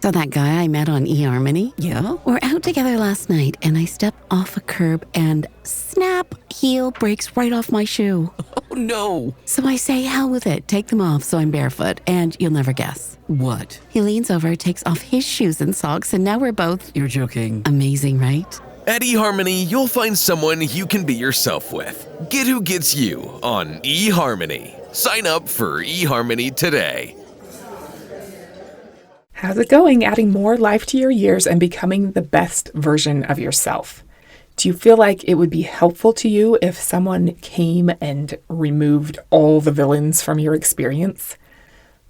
So that guy I met on eHarmony? Yeah. We're out together last night and I step off a curb and snap, heel breaks right off my shoe. Oh no. So I say, hell with it, take them off so I'm barefoot, and you'll never guess. What? He leans over, takes off his shoes and socks, and now we're both... You're joking. Amazing, right? At eHarmony, you'll find someone you can be yourself with. Get who gets you on eHarmony. Sign up for eHarmony today. How's it going adding more life to your years and becoming the best version of yourself? Do you feel like it would be helpful to you if someone came and removed all the villains from your experience?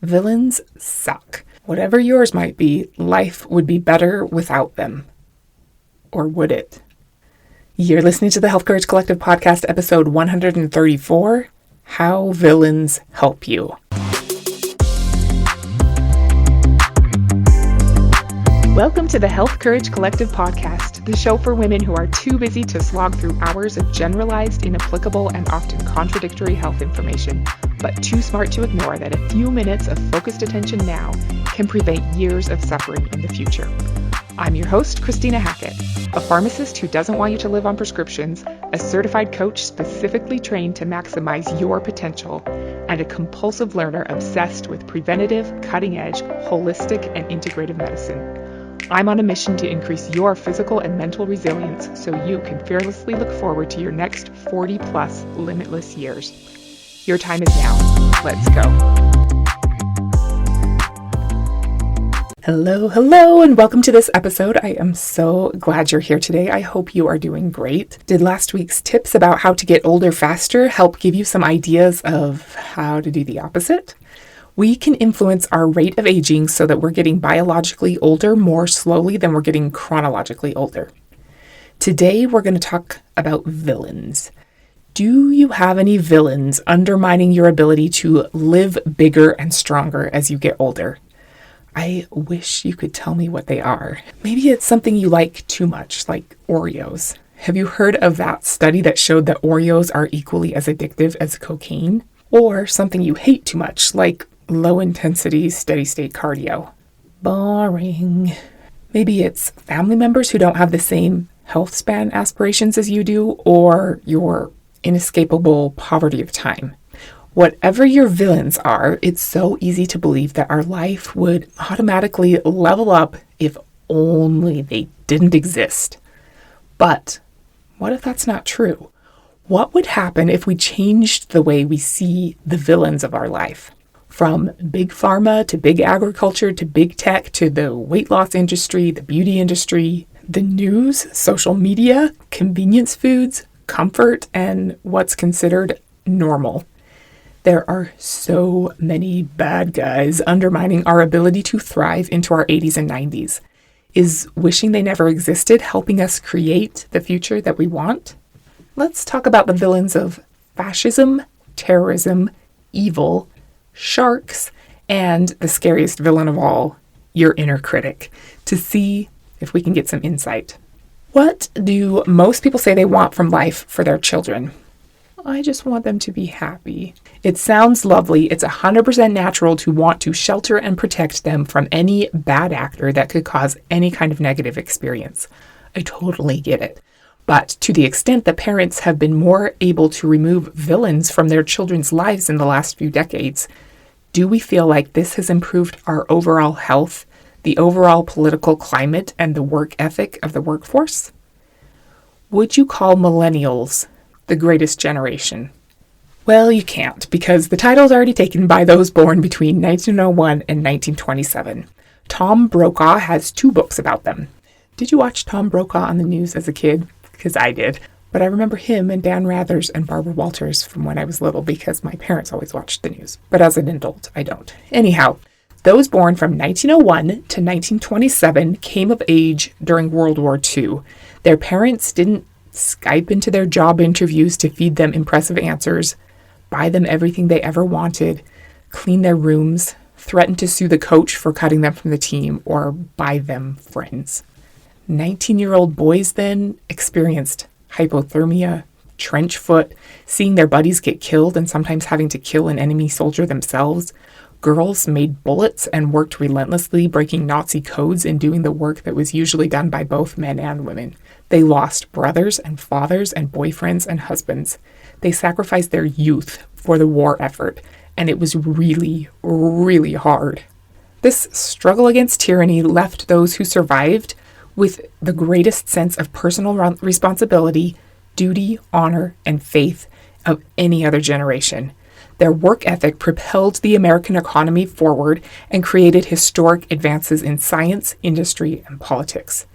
Villains suck. Whatever yours might be, life would be better without them. Or would it? You're listening to the Health Courage Collective podcast, episode 134, How Villains Help You. Welcome to the Health Courage Collective podcast, the show for women who are too busy to slog through hours of generalized, inapplicable, and often contradictory health information, but too smart to ignore that a few minutes of focused attention now can prevent years of suffering in the future. I'm your host, Christina Hackett, a pharmacist who doesn't want you to live on prescriptions, a certified coach specifically trained to maximize your potential, and a compulsive learner obsessed with preventative, cutting-edge, holistic, and integrative medicine. I'm on a mission to increase your physical and mental resilience so you can fearlessly look forward to your next 40-plus limitless years. Your time is now. Let's go. Hello, and welcome to this episode. I am so glad you're here today. I hope you are doing great. Did last week's tips about how to get older faster help give you some ideas of how to do the opposite? We can influence our rate of aging so that we're getting biologically older more slowly than we're getting chronologically older. Today, we're going to talk about villains. Do you have any villains undermining your ability to live bigger and stronger as you get older? I wish you could tell me what they are. Maybe it's something you like too much, like Oreos. Have you heard of that study that showed that Oreos are equally as addictive as cocaine? Or something you hate too much, like low-intensity, steady-state cardio. Boring. Maybe it's family members who don't have the same health span aspirations as you do, or your inescapable poverty of time. Whatever your villains are, it's so easy to believe that our life would automatically level up if only they didn't exist. But what if that's not true? What would happen if we changed the way we see the villains of our life? From big pharma to big agriculture to big tech to the weight loss industry, the beauty industry, the news, social media, convenience foods, comfort, and what's considered normal. There are so many bad guys undermining our ability to thrive into our 80s and 90s. Is wishing they never existed helping us create the future that we want? Let's talk about the villains of fascism, terrorism, evil, sharks, and the scariest villain of all, your inner critic, to see if we can get some insight. What do most people say they want from life for their children? I just want them to be happy. It sounds lovely. It's 100% natural to want to shelter and protect them from any bad actor that could cause any kind of negative experience. I totally get it. But to the extent that parents have been more able to remove villains from their children's lives in the last few decades, do we feel like this has improved our overall health, the overall political climate, and the work ethic of the workforce? Would you call millennials the greatest generation? Well, you can't, because the title's already taken by those born between 1901 and 1927. Tom Brokaw has 2 books about them. Did you watch Tom Brokaw on the news as a kid? Because I did. But I remember him and Dan Rathers and Barbara Walters from when I was little because my parents always watched the news. But as an adult, I don't. Anyhow, those born from 1901 to 1927 came of age during World War II. Their parents didn't Skype into their job interviews to feed them impressive answers, buy them everything they ever wanted, clean their rooms, threaten to sue the coach for cutting them from the team, or buy them friends. 19-year-old boys then experienced hypothermia, trench foot, seeing their buddies get killed and sometimes having to kill an enemy soldier themselves, Girls made bullets and worked relentlessly, breaking Nazi codes and doing the work that was usually done by both men and women. They lost brothers and fathers and boyfriends and husbands. They sacrificed their youth for the war effort, and it was really, really hard. This struggle against tyranny left those who survived with the greatest sense of personal responsibility, duty, honor, and faith of any other generation. Their work ethic propelled the American economy forward and created historic advances in science, industry, and politics.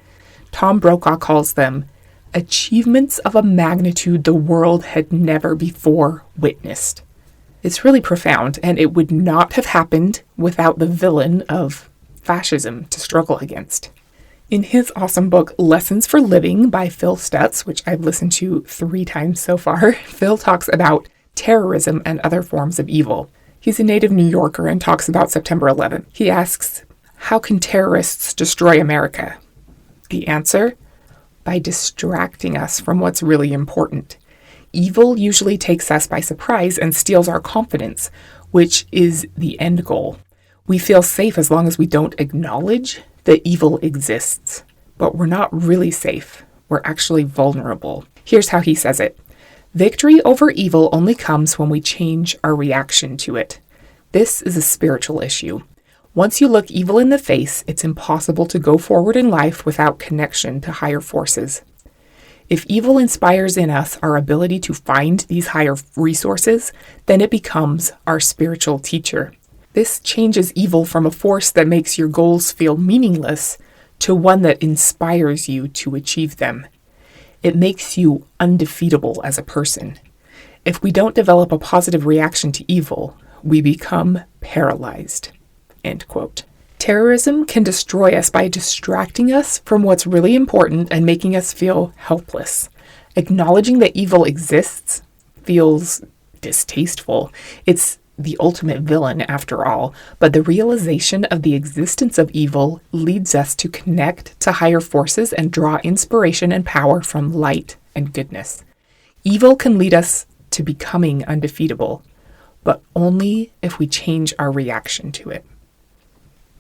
Tom Brokaw calls them achievements of a magnitude the world had never before witnessed. It's really profound, and it would not have happened without the villain of fascism to struggle against. In his awesome book, Lessons for Living by Phil Stutz, which I've listened to 3 times so far, Phil talks about terrorism and other forms of evil. He's a native New Yorker and talks about September 11th. He asks, how can terrorists destroy America? The answer? By distracting us from what's really important. Evil usually takes us by surprise and steals our confidence, which is the end goal. We feel safe as long as we don't acknowledge that evil exists. But we're not really safe. We're actually vulnerable. Here's how he says it. Victory over evil only comes when we change our reaction to it. This is a spiritual issue. Once you look evil in the face, it's impossible to go forward in life without connection to higher forces. If evil inspires in us our ability to find these higher resources, then it becomes our spiritual teacher. This changes evil from a force that makes your goals feel meaningless to one that inspires you to achieve them. It makes you undefeatable as a person. If we don't develop a positive reaction to evil, we become paralyzed. End quote. Terrorism can destroy us by distracting us from what's really important and making us feel helpless. Acknowledging that evil exists feels distasteful. It's the ultimate villain after all, but the realization of the existence of evil leads us to connect to higher forces and draw inspiration and power from light and goodness. Evil can lead us to becoming undefeatable, but only if we change our reaction to it.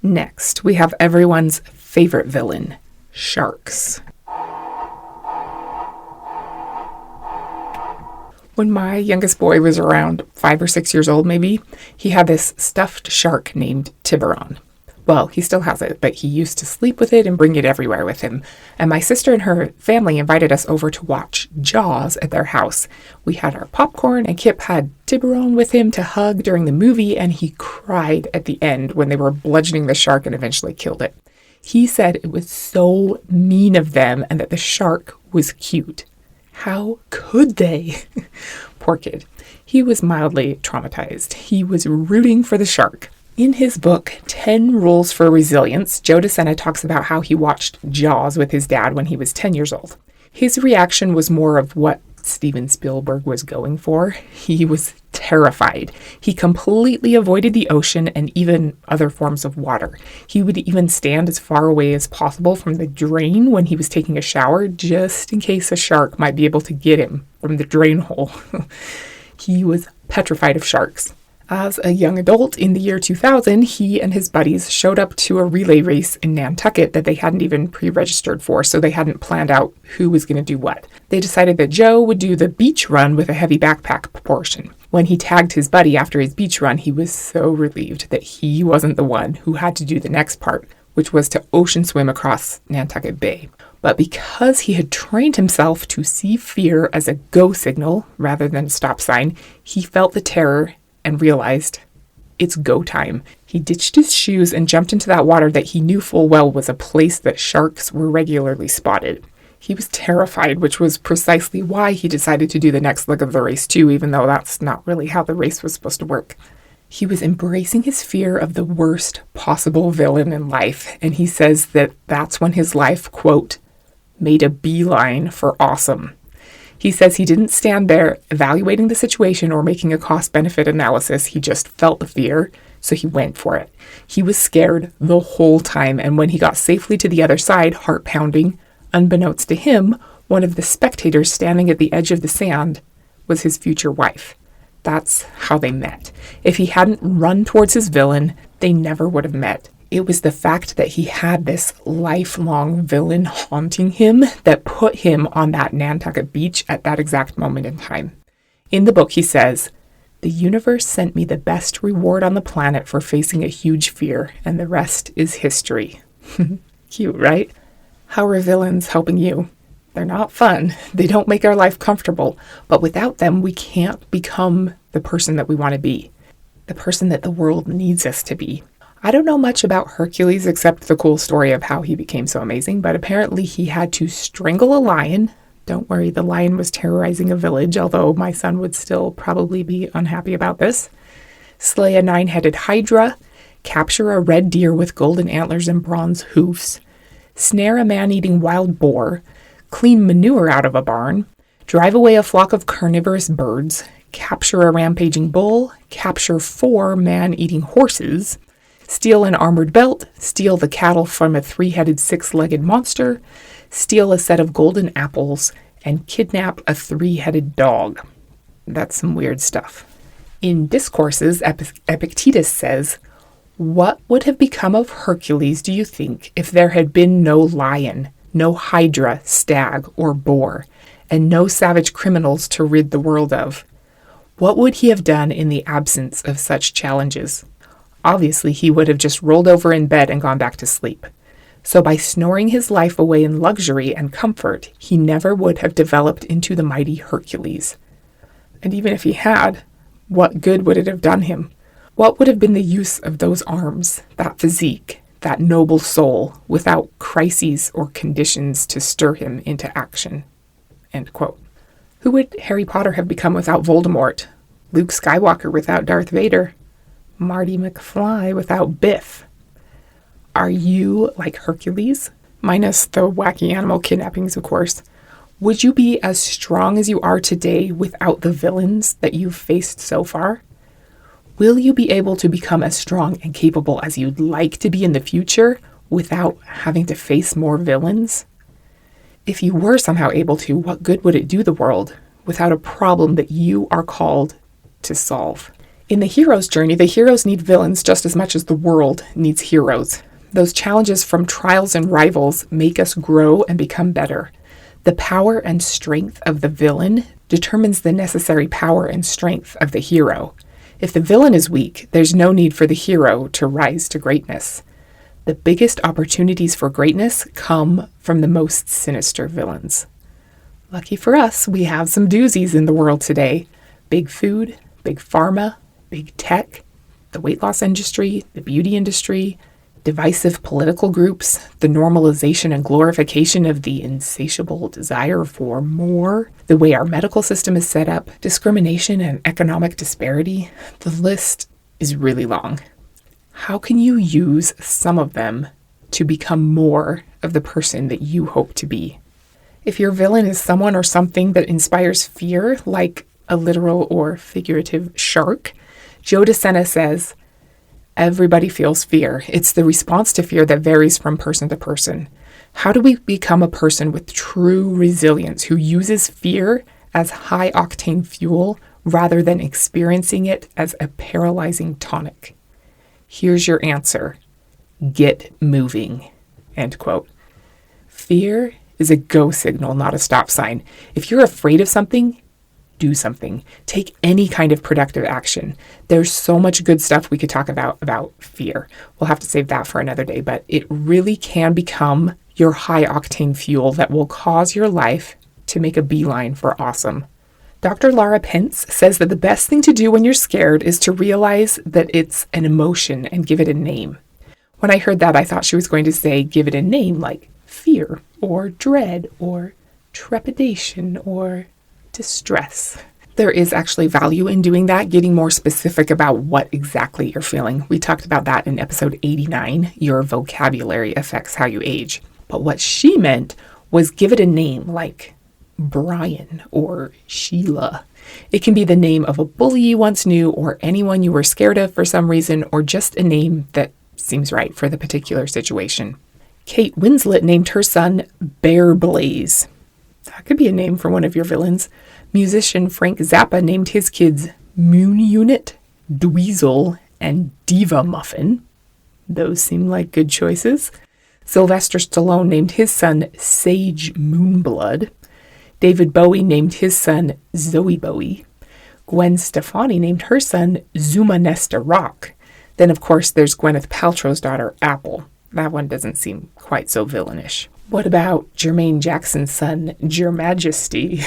Next, we have everyone's favorite villain, sharks. When my youngest boy was around 5 or 6 years old, maybe, he had this stuffed shark named Tiburon. Well, he still has it, but he used to sleep with it and bring it everywhere with him. And my sister and her family invited us over to watch Jaws at their house. We had our popcorn, and Kip had Tiburon with him to hug during the movie, and he cried at the end when they were bludgeoning the shark and eventually killed it. He said it was so mean of them and that the shark was cute. How could they? Poor kid. He was mildly traumatized. He was rooting for the shark. In his book, 10 Rules for Resilience, Joe DeSena talks about how he watched Jaws with his dad when he was 10 years old. His reaction was more of what Steven Spielberg was going for. He was terrified. He completely avoided the ocean and even other forms of water. He would even stand as far away as possible from the drain when he was taking a shower, just in case a shark might be able to get him from the drain hole. He was petrified of sharks. As a young adult in the year 2000, he and his buddies showed up to a relay race in Nantucket that they hadn't even pre-registered for, so they hadn't planned out who was going to do what. They decided that Joe would do the beach run with a heavy backpack portion. When he tagged his buddy after his beach run, he was so relieved that he wasn't the one who had to do the next part, which was to ocean swim across Nantucket Bay. But because he had trained himself to see fear as a go signal rather than a stop sign, he felt the terror and realized it's go time. He ditched his shoes and jumped into that water that he knew full well was a place that sharks were regularly spotted. He was terrified, which was precisely why he decided to do the next leg of the race too, even though that's not really how the race was supposed to work. He was embracing his fear of the worst possible villain in life, and he says that that's when his life, quote, made a beeline for awesome. He says he didn't stand there evaluating the situation or making a cost-benefit analysis. He just felt the fear, so he went for it. He was scared the whole time, and when he got safely to the other side, heart pounding, unbeknownst to him, one of the spectators standing at the edge of the sand was his future wife. That's how they met. If he hadn't run towards his villain, they never would have met. It was the fact that he had this lifelong villain haunting him that put him on that Nantucket beach at that exact moment in time. In the book, he says, "The universe sent me the best reward on the planet for facing a huge fear, and the rest is history." Cute, right? How are villains helping you? They're not fun. They don't make our life comfortable. But without them, we can't become the person that we want to be, the person that the world needs us to be. I don't know much about Hercules except the cool story of how he became so amazing, but apparently he had to strangle a lion. Don't worry, the lion was terrorizing a village, although my son would still probably be unhappy about this. Slay a 9-headed hydra, capture a red deer with golden antlers and bronze hoofs, snare a man-eating wild boar, clean manure out of a barn, drive away a flock of carnivorous birds, capture a rampaging bull, capture 4 man-eating horses, steal an armored belt, steal the cattle from a 3-headed 6-legged monster, steal a set of golden apples, and kidnap a 3-headed dog. That's some weird stuff. In Discourses, Epictetus says, "What would have become of Hercules, do you think, if there had been no lion, no hydra, stag, or boar, and no savage criminals to rid the world of? What would he have done in the absence of such challenges? Obviously, he would have just rolled over in bed and gone back to sleep. So by snoring his life away in luxury and comfort, he never would have developed into the mighty Hercules. And even if he had, what good would it have done him? What would have been the use of those arms, that physique, that noble soul, without crises or conditions to stir him into action?" End quote. Who would Harry Potter have become without Voldemort? Luke Skywalker without Darth Vader? Marty McFly without Biff? Are you like Hercules? Minus the wacky animal kidnappings, of course. Would you be as strong as you are today without the villains that you've faced so far? Will you be able to become as strong and capable as you'd like to be in the future without having to face more villains? If you were somehow able to, what good would it do the world without a problem that you are called to solve? In the hero's journey, the heroes need villains just as much as the world needs heroes. Those challenges from trials and rivals make us grow and become better. The power and strength of the villain determines the necessary power and strength of the hero. If the villain is weak, there's no need for the hero to rise to greatness. The biggest opportunities for greatness come from the most sinister villains. Lucky for us, we have some doozies in the world today. Big food, big pharma, big tech, the weight loss industry, the beauty industry, divisive political groups, the normalization and glorification of the insatiable desire for more, the way our medical system is set up, discrimination and economic disparity. The list is really long. How can you use some of them to become more of the person that you hope to be? If your villain is someone or something that inspires fear, like a literal or figurative shark, Joe DeSena says, "Everybody feels fear. It's the response to fear that varies from person to person. How do we become a person with true resilience who uses fear as high-octane fuel rather than experiencing it as a paralyzing tonic? Here's your answer. Get moving." End quote. Fear is a go signal, not a stop sign. If you're afraid of something, do something. Take any kind of productive action. There's so much good stuff we could talk about fear. We'll have to save that for another day, but it really can become your high-octane fuel that will cause your life to make a beeline for awesome. Dr. Laura Pence says that the best thing to do when you're scared is to realize that it's an emotion and give it a name. When I heard that, I thought she was going to say give it a name like fear or dread or trepidation or distress. There is actually value in doing that, getting more specific about what exactly you're feeling. We talked about that in episode 89, Your Vocabulary Affects How You Age. But what she meant was give it a name like Brian or Sheila. It can be the name of a bully you once knew or anyone you were scared of for some reason, or just a name that seems right for the particular situation. Kate Winslet named her son Bear Blaze. That could be a name for one of your villains. Musician Frank Zappa named his kids Moon Unit, Dweezil, and Diva Muffin. Those seem like good choices. Sylvester Stallone named his son Sage Moonblood. David Bowie named his son Zoe Bowie. Gwen Stefani named her son Zuma Nesta Rock. Then, of course, there's Gwyneth Paltrow's daughter, Apple. That one doesn't seem quite so villainish. What about Jermaine Jackson's son, Your Majesty?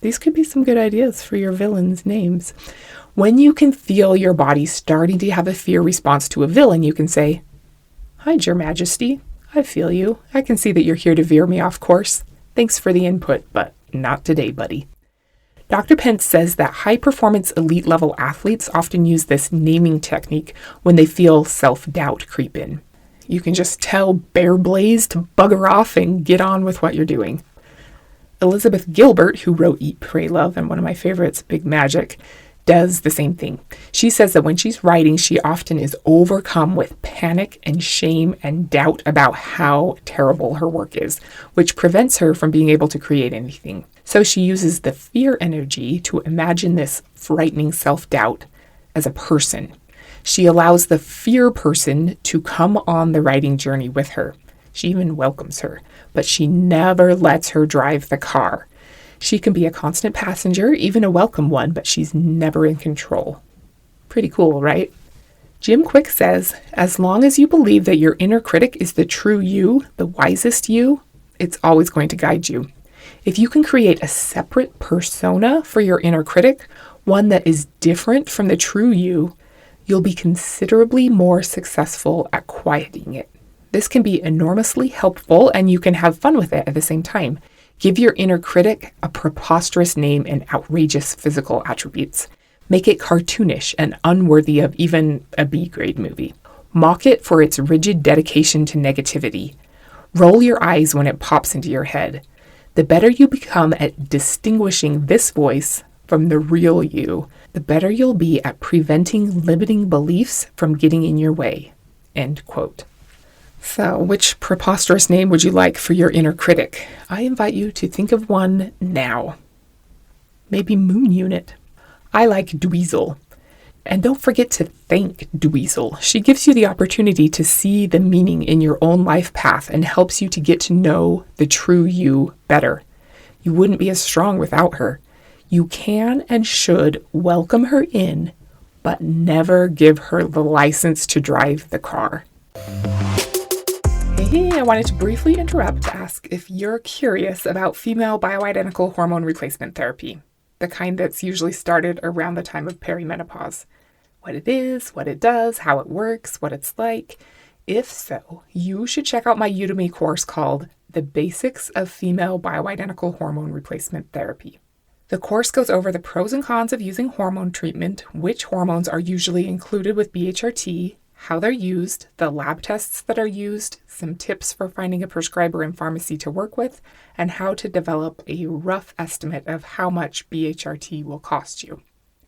These could be some good ideas for your villains' names. When you can feel your body starting to have a fear response to a villain, you can say, "Hi, Your Majesty. I feel you. I can see that you're here to veer me off course. Thanks for the input, but not today, buddy." Dr. Pence says that high-performance elite-level athletes often use this naming technique when they feel self-doubt creep in. You can just tell Bear Blaze to bugger off and get on with what you're doing. Elizabeth Gilbert, who wrote Eat, Pray, Love, and one of my favorites, Big Magic, does the same thing. She says that when she's writing, she often is overcome with panic and shame and doubt about how terrible her work is, which prevents her from being able to create anything. So she uses the fear energy to imagine this frightening self-doubt as a person. She allows the fear person to come on the writing journey with her. She even welcomes her, but she never lets her drive the car. She can be a constant passenger, even a welcome one, but she's never in control. Pretty cool, right? Jim Quick says, as long as you believe that your inner critic is the true you, the wisest you, it's always going to guide you. If you can create a separate persona for your inner critic, one that is different from the true you, you'll be considerably more successful at quieting it. This can be enormously helpful, and you can have fun with it at the same time. Give your inner critic a preposterous name and outrageous physical attributes. Make it cartoonish and unworthy of even a B-grade movie. Mock it for its rigid dedication to negativity. Roll your eyes when it pops into your head. The better you become at distinguishing this voice from the real you, the better you'll be at preventing limiting beliefs from getting in your way. End quote. So, which preposterous name would you like for your inner critic? I invite you to think of one now. Maybe Moon Unit. I like Dweezil. And don't forget to thank Dweezil. She gives you the opportunity to see the meaning in your own life path and helps you to get to know the true you better. You wouldn't be as strong without her. You can and should welcome her in, but never give her the license to drive the car. Hey, I wanted to briefly interrupt to ask if you're curious about female bioidentical hormone replacement therapy, the kind that's usually started around the time of perimenopause. What it is, what it does, how it works, what it's like. If so, you should check out my Udemy course called The Basics of Female Bioidentical Hormone Replacement Therapy. The course goes over the pros and cons of using hormone treatment, which hormones are usually included with BHRT, how they're used, the lab tests that are used, some tips for finding a prescriber in pharmacy to work with, and how to develop a rough estimate of how much BHRT will cost you.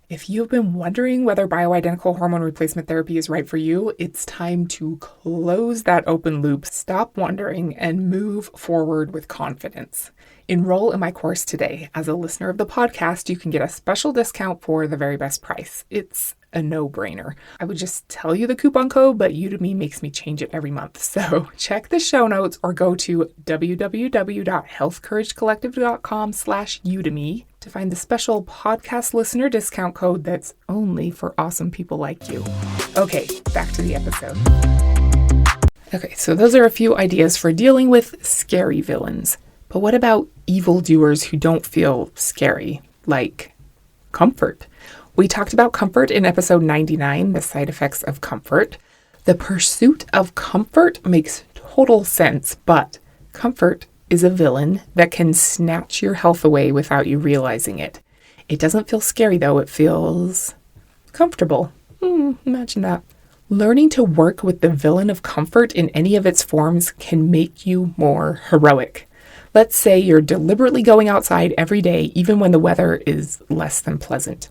If you've been wondering whether bioidentical hormone replacement therapy is right for you, it's time to close that open loop, stop wondering, and move forward with confidence. Enroll in my course today. As a listener of the podcast, you can get a special discount for the very best price. It's a no-brainer. I would just tell you the coupon code, but Udemy makes me change it every month. So check the show notes or go to www.healthcouragecollective.com/Udemy to find the special podcast listener discount code that's only for awesome people like you. Okay, back to the episode. Okay, so those are a few ideas for dealing with scary villains. But what about evildoers who don't feel scary, like comfort? We talked about comfort in episode 99, the side effects of comfort. The pursuit of comfort makes total sense, but comfort is a villain that can snatch your health away without you realizing it. It doesn't feel scary, though. It feels comfortable. Imagine that. Learning to work with the villain of comfort in any of its forms can make you more heroic. Let's say you're deliberately going outside every day, even when the weather is less than pleasant.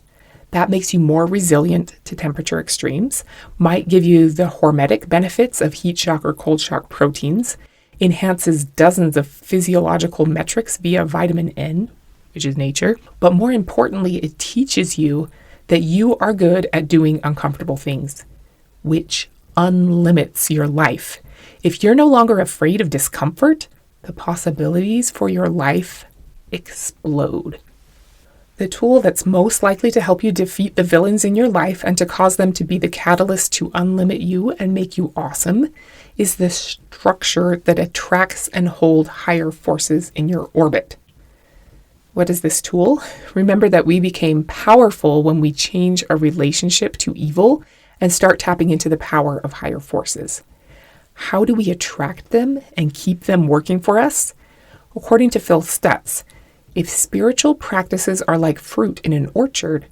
That makes you more resilient to temperature extremes, might give you the hormetic benefits of heat shock or cold shock proteins, enhances dozens of physiological metrics via vitamin N. which is nature. But more importantly, it teaches you that you are good at doing uncomfortable things, which unlimits your life. If you're no longer afraid of discomfort, the possibilities for your life explode. The tool that's most likely to help you defeat the villains in your life and to cause them to be the catalyst to unlimit you and make you awesome is the structure that attracts and holds higher forces in your orbit. What is this tool? Remember that we became powerful when we change our relationship to evil and start tapping into the power of higher forces. How do we attract them and keep them working for us? According to Phil Stutz, if spiritual practices are like fruit in an orchard,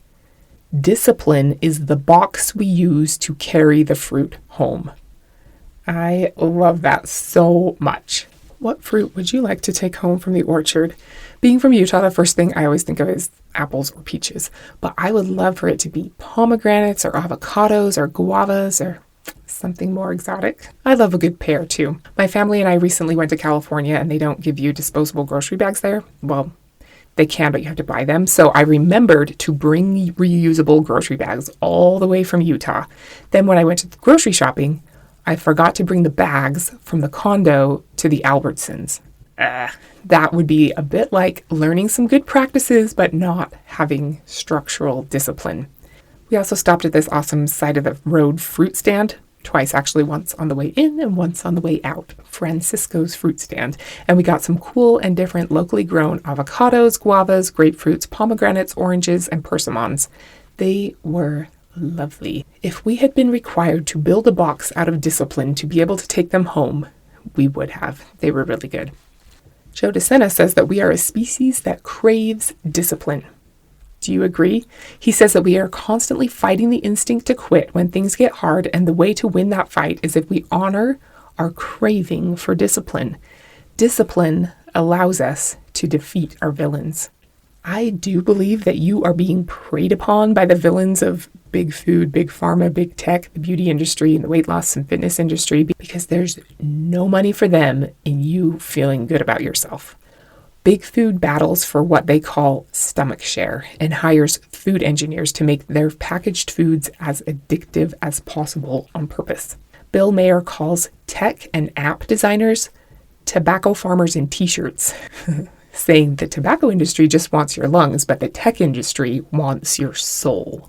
discipline is the box we use to carry the fruit home. I love that so much. What fruit would you like to take home from the orchard? Being from Utah, the first thing I always think of is apples or peaches, but I would love for it to be pomegranates or avocados or guavas or something more exotic. I love a good pear too. My family and I recently went to California and they don't give you disposable grocery bags there. Well, they can, but you have to buy them. So I remembered to bring reusable grocery bags all the way from Utah. Then when I went to the grocery shopping, I forgot to bring the bags from the condo to the Albertsons. That would be a bit like learning some good practices, but not having structural discipline. We also stopped at this awesome side of the road fruit stand. Twice actually, once on the way in and once on the way out. Francisco's fruit stand. And we got some cool and different locally grown avocados, guavas, grapefruits, pomegranates, oranges, and persimmons. They were lovely. If we had been required to build a box out of discipline to be able to take them home, we would have. They were really good. Joe DeSena says that we are a species that craves discipline. Do you agree? He says that we are constantly fighting the instinct to quit when things get hard, and the way to win that fight is if we honor our craving for discipline. Discipline allows us to defeat our villains. I do believe that you are being preyed upon by the villains of big food, big pharma, big tech, the beauty industry, and the weight loss and fitness industry, because there's no money for them in you feeling good about yourself. Big food battles for what they call stomach share and hires food engineers to make their packaged foods as addictive as possible on purpose. Bill Mayer calls tech and app designers tobacco farmers in t-shirts, saying the tobacco industry just wants your lungs, but the tech industry wants your soul.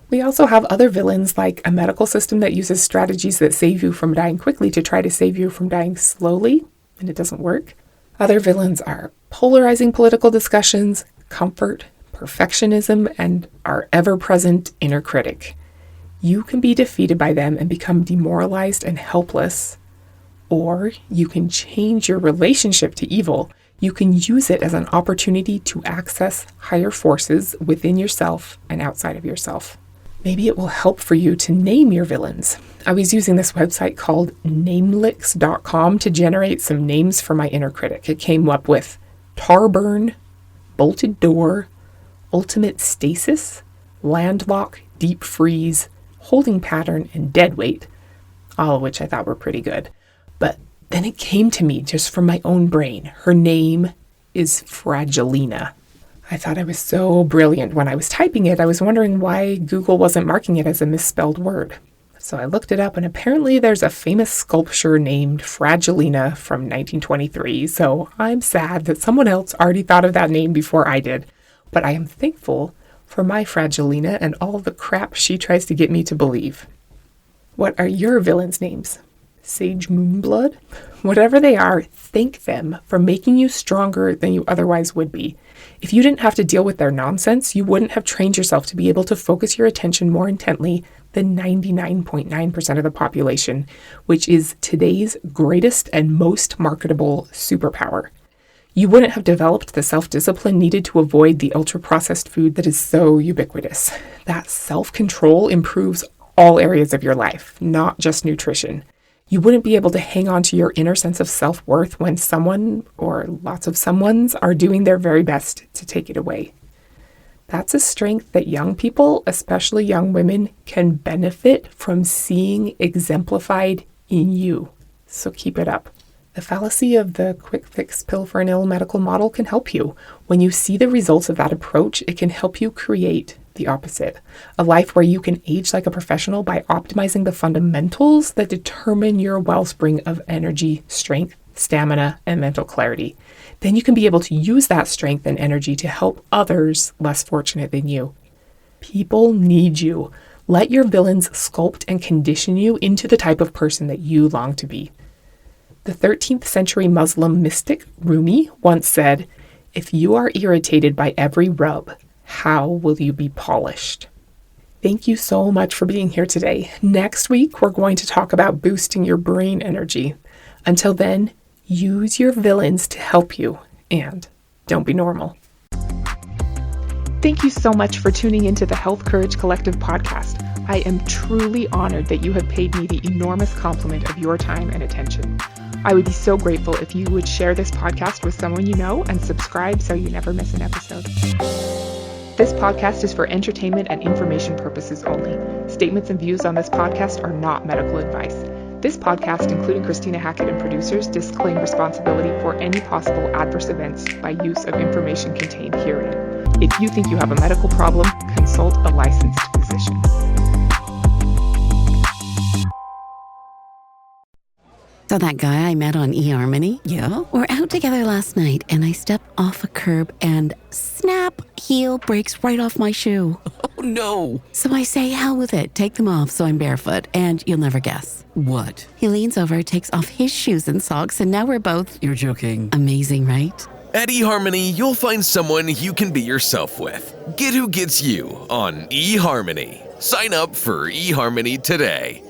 We also have other villains like a medical system that uses strategies that save you from dying quickly to try to save you from dying slowly, and it doesn't work. Other villains are polarizing political discussions, comfort, perfectionism, and our ever-present inner critic. You can be defeated by them and become demoralized and helpless, or you can change your relationship to evil. You can use it as an opportunity to access higher forces within yourself and outside of yourself. Maybe it will help for you to name your villains. I was using this website called namelix.com to generate some names for my inner critic. It came up with tar burn, bolted door, ultimate stasis, landlock, deep freeze, holding pattern, and dead weight, all of which I thought were pretty good. But then it came to me just from my own brain. Her name is Fragilina. I thought I was so brilliant. When I was typing it, I was wondering why Google wasn't marking it as a misspelled word. So I looked it up, and apparently there's a famous sculpture named Fragilina from 1923. So I'm sad that someone else already thought of that name before I did. But I am thankful for my Fragilina and all the crap she tries to get me to believe. What are your villains' names? Sage Moonblood? Whatever they are, thank them for making you stronger than you otherwise would be. If you didn't have to deal with their nonsense, you wouldn't have trained yourself to be able to focus your attention more intently than 99.9% of the population, which is today's greatest and most marketable superpower. You wouldn't have developed the self-discipline needed to avoid the ultra-processed food that is so ubiquitous. That self-control improves all areas of your life, not just nutrition. You wouldn't be able to hang on to your inner sense of self-worth when someone or lots of someones are doing their very best to take it away. That's a strength that young people, especially young women, can benefit from seeing exemplified in you. So keep it up. The fallacy of the quick fix pill for an ill medical model can help you. When you see the results of that approach, it can help you create the opposite. A life where you can age like a professional by optimizing the fundamentals that determine your wellspring of energy, strength, stamina, and mental clarity. Then you can be able to use that strength and energy to help others less fortunate than you. People need you. Let your villains sculpt and condition you into the type of person that you long to be. The 13th century Muslim mystic Rumi once said, "If you are irritated by every rub, how will you be polished?" Thank you so much for being here today. Next week, we're going to talk about boosting your brain energy. Until then, use your villains to help you, and don't be normal. Thank you so much for tuning into the Health Courage Collective podcast. I am truly honored that you have paid me the enormous compliment of your time and attention. I would be so grateful if you would share this podcast with someone you know and subscribe so you never miss an episode. This podcast is for entertainment and information purposes only. Statements and views on this podcast are not medical advice. This podcast, including Christina Hackett and producers, disclaim responsibility for any possible adverse events by use of information contained herein. If you think you have a medical problem, consult a licensed physician. So that guy I met on eHarmony? Yeah. We're out together last night and I step off a curb and snap, heel breaks right off my shoe. Oh no! So I say, hell with it, take them off so I'm barefoot, and you'll never guess. What? He leans over, takes off his shoes and socks, and now we're both... You're joking. Amazing, right? At eHarmony, you'll find someone you can be yourself with. Get who gets you on eHarmony. Sign up for eHarmony today.